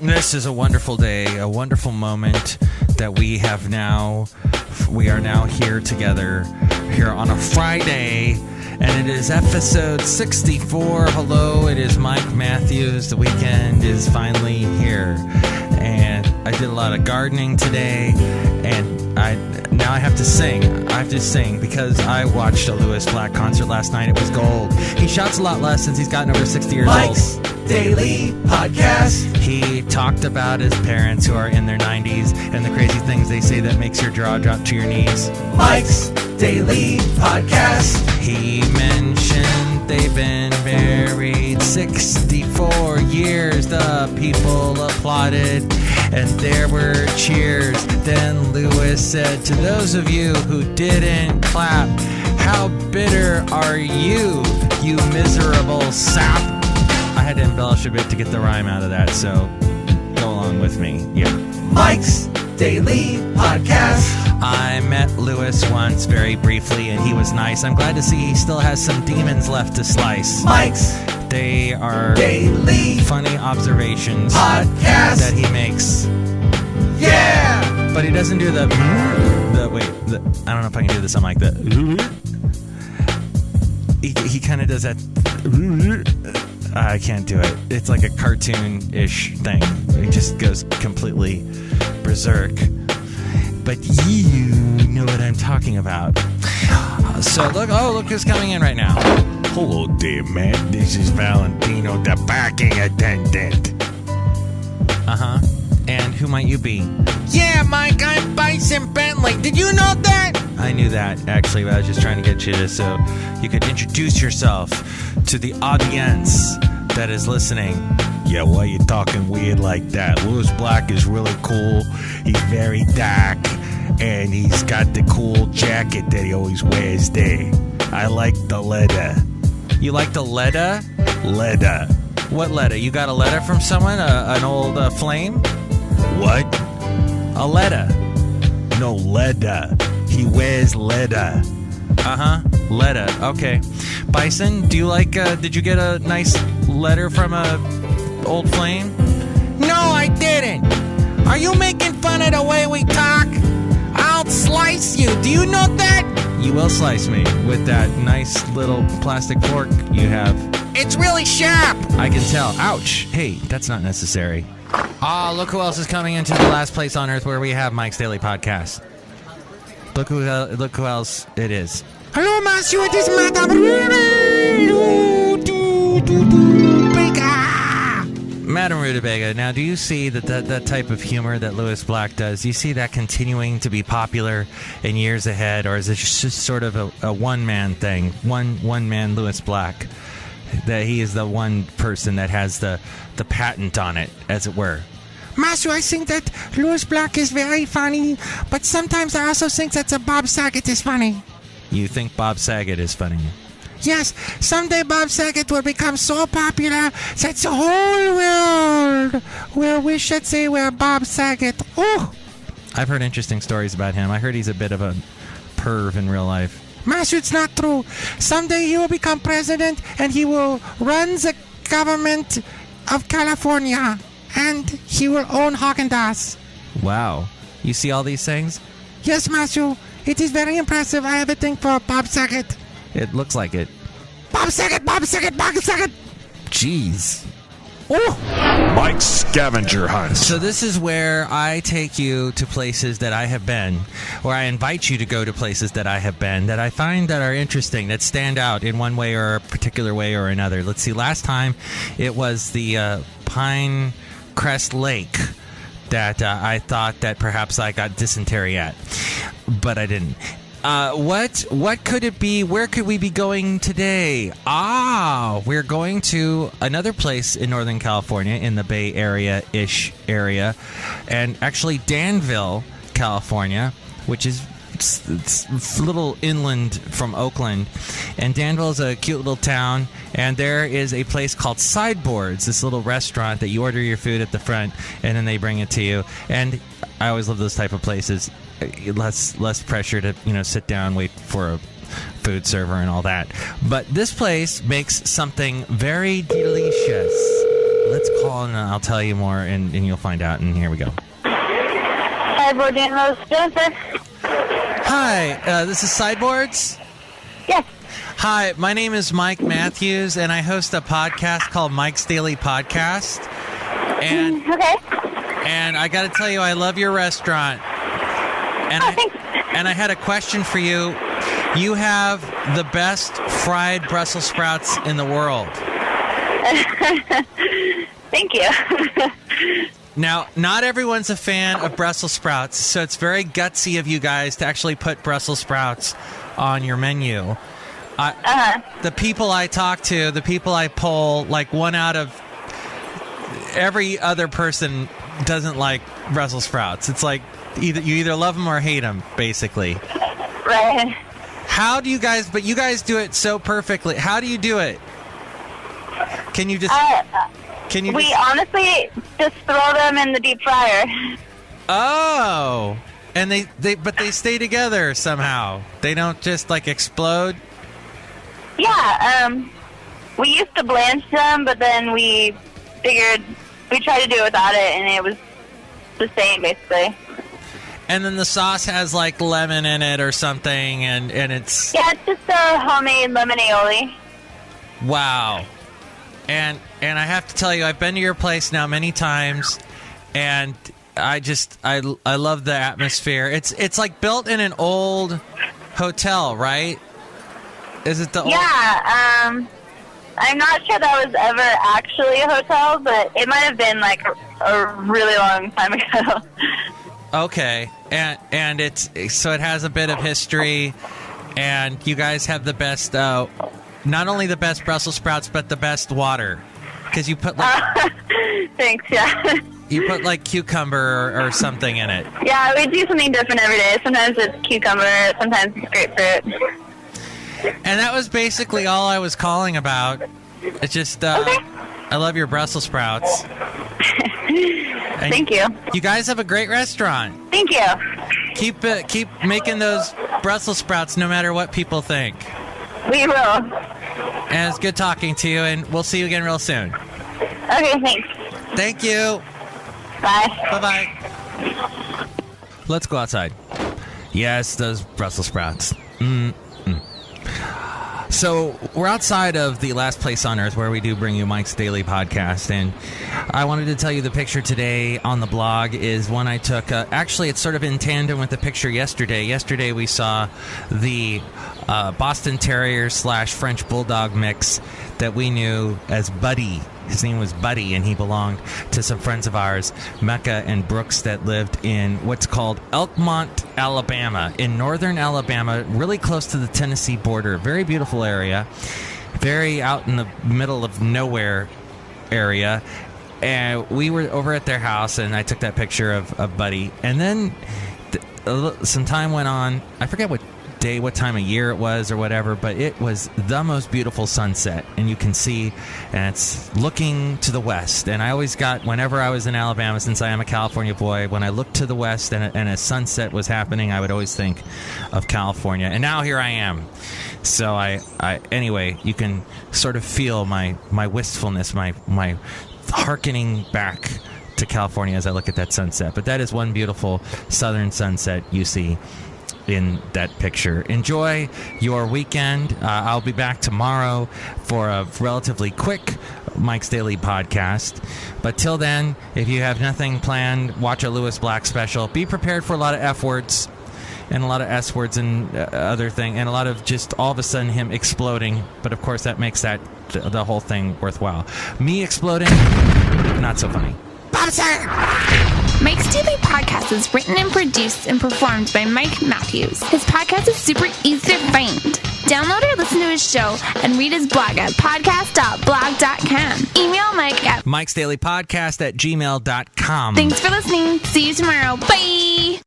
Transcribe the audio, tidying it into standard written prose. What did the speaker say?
This is a wonderful day, a wonderful moment that we are now here together here on a Friday, and it is episode 64. Hello, it is Mike Matthews. The weekend is finally here, and I did a lot of gardening today, and now I have to sing. I have to sing because I watched a Lewis Black concert last night. It was gold. He shouts a lot less since he's gotten over 60 years Mike's old. Daily Podcast. He talked about his parents who are in their 90s and the crazy things they say that makes your jaw drop to your knees. Mike's Daily Podcast. He mentioned they've been married 64 years. The people applauded and there were cheers. Then Lewis said, to those of you who didn't clap, how bitter are you, you miserable sap? I had to embellish a bit to get the rhyme out of that, so go along with me. Yeah. Mike's Daily Podcast. I met Lewis once very briefly, and he was nice. I'm glad to see he still has some demons left to slice. Mike's They are Daily funny observations Podcast that he makes. Yeah! But he doesn't do the I don't know if I can do this on mic. He kind of does that. I can't do it. It's like a cartoon-ish thing. It just goes completely berserk. But you know what I'm talking about. So look who's coming in right now. Hello there, man. This is Valentino the Parking Attendant. Uh-huh. And who might you be? Yeah, Mike, I'm Bison Bentley. Did you know that? I knew that, actually, but I was just trying to get you to so you could introduce yourself to the audience that is listening. Yeah, why you talking weird like that? Lewis Black is really cool. He's very dark, and he's got the cool jacket that he always wears there. I like the leather. You like the leather? Leather. What letter? You got a letter from someone? An old flame? What? A letter. No, leather. He wears leather. Uh-huh. Letter. Okay. Bison, do you like, did you get a nice letter from a old flame? No, I didn't. Are you making fun of the way we talk? I'll slice you. Do you know that? You will slice me with that nice little plastic fork you have. It's really sharp. I can tell. Ouch. Hey, that's not necessary. Ah, look who else is coming into the last place on earth where we have Mike's Daily Podcast. Look who else it is. Hello, Matthew. It is Madame Rootabega. Madame Rootabega. Now, do you see that type of humor that Lewis Black does? Do you see that continuing to be popular in years ahead, or is it just sort of a one-man thing? One man Lewis Black. That he is the one person that has the patent on it, as it were. Matthew, I think that Lewis Black is very funny, but sometimes I also think that Bob Saget is funny. You think Bob Saget is funny? Yes, someday Bob Saget will become so popular that the whole world will wish that they were Bob Saget. Oh! I've heard interesting stories about him. I heard he's a bit of a perv in real life. Matthew, it's not true. Someday he will become president and he will run the government of California and he will own Haagen-Dazs. Wow. You see all these things? Yes, Matthew. It is very impressive. I have a thing for Bob Saget. It looks like it. Bob Saget, Bob Saget, Bob Saget. Jeez. Oh! Mike's Scavenger Hunt. So this is where I take you to places that I have been, or I invite you to go to places that I have been, that I find that are interesting, that stand out in one way or a particular way or another. Let's see, last time it was the Pine Crest Lake that I thought that perhaps I got dysentery at, but I didn't. What could it be? Where could we be going today? We're going to another place in Northern California, in the Bay Area-ish area, and actually Danville, California, which is it's a little inland from Oakland, and Danville is a cute little town, and there is a place called Sideboards, this little restaurant that you order your food at the front, and then they bring it to you, and I always love those type of places. Less pressure to sit down, wait for a food server and all that. But this place makes something very delicious. Let's call and I'll tell you more, and you'll find out. And here we go. Sideboard Daniels, Jennifer. Hi, this is Sideboards. Yes. Hi, my name is Mike Matthews, and I host a podcast called Mike's Daily Podcast. And Okay. And I got to tell you, I love your restaurant. And Thanks. And I had a question for you. You have the best fried Brussels sprouts in the world. Thank you. Now, not everyone's a fan of Brussels sprouts, so it's very gutsy of you guys to actually put Brussels sprouts on your menu. The people I talk to, the people I poll, like 1 out of every other person doesn't like Brussels sprouts. It's like you either love them or hate them, basically. Right. How do you guys? But you guys do it so perfectly. How do you do it? Can you just? We honestly just throw them in the deep fryer. Oh, and they stay together somehow. They don't just like explode. Yeah. We used to blanch them, but then we figured we tried to do it without it, and it was the same basically. And then the sauce has like lemon in it or something, and it's... Yeah, it's just a homemade lemon aioli. Wow. And I have to tell you, I've been to your place now many times, and I love the atmosphere. It's like built in an old hotel, right? Is it the old... Yeah, I'm not sure that was ever actually a hotel, but it might have been like a really long time ago. Okay, and it has a bit of history, and you guys have the best, not only the best Brussels sprouts, but the best water, because you put like thanks, yeah. You put like cucumber or something in it. Yeah, we do something different every day. Sometimes it's cucumber, sometimes it's grapefruit. And that was basically all I was calling about. It's just, okay. I love your Brussels sprouts. Thank you. You guys have a great restaurant. Thank you. Keep making those Brussels sprouts no matter what people think. We will. And it's good talking to you, and we'll see you again real soon. Okay, thanks. Thank you. Bye. Bye-bye. Let's go outside. Yes, those Brussels sprouts. So we're outside of the last place on earth where we do bring you Mike's Daily Podcast, and I wanted to tell you the picture today on the blog is one I took. Actually, it's sort of in tandem with the picture yesterday. Yesterday we saw the Boston Terrier / French Bulldog mix that we knew as Buddy. His name was Buddy, and he belonged to some friends of ours, Mecca and Brooks, that lived in what's called Elkmont, Alabama, in northern Alabama, really close to the Tennessee border. Very beautiful area, very out in the middle of nowhere area. And we were over at their house, and I took that picture of Buddy. And then some time went on. I forget what day, what time of year it was or whatever, but it was the most beautiful sunset, and you can see, and it's looking to the west. And I always got, whenever I was in Alabama, since I am a California boy, when I looked to the west and a sunset was happening, I would always think of California. And now here I am. So I anyway, you can sort of feel my wistfulness, my hearkening back to California as I look at that sunset. But that is one beautiful southern sunset you see in that picture. Enjoy your weekend. I'll be back tomorrow for a relatively quick Mike's Daily Podcast. But till then, if you have nothing planned, watch a Lewis Black special. Be prepared for a lot of F words and a lot of S words and other thing, and a lot of just all of a sudden him exploding. But of course that makes that the whole thing worthwhile. Me exploding, not so funny. Mike's Daily Podcast is written and produced and performed by Mike Matthews. His podcast is super easy to find. Download or listen to his show and read his blog at podcast.blog.com. Email Mike at Mike's Daily Podcast at gmail.com. Thanks for listening. See you tomorrow. Bye.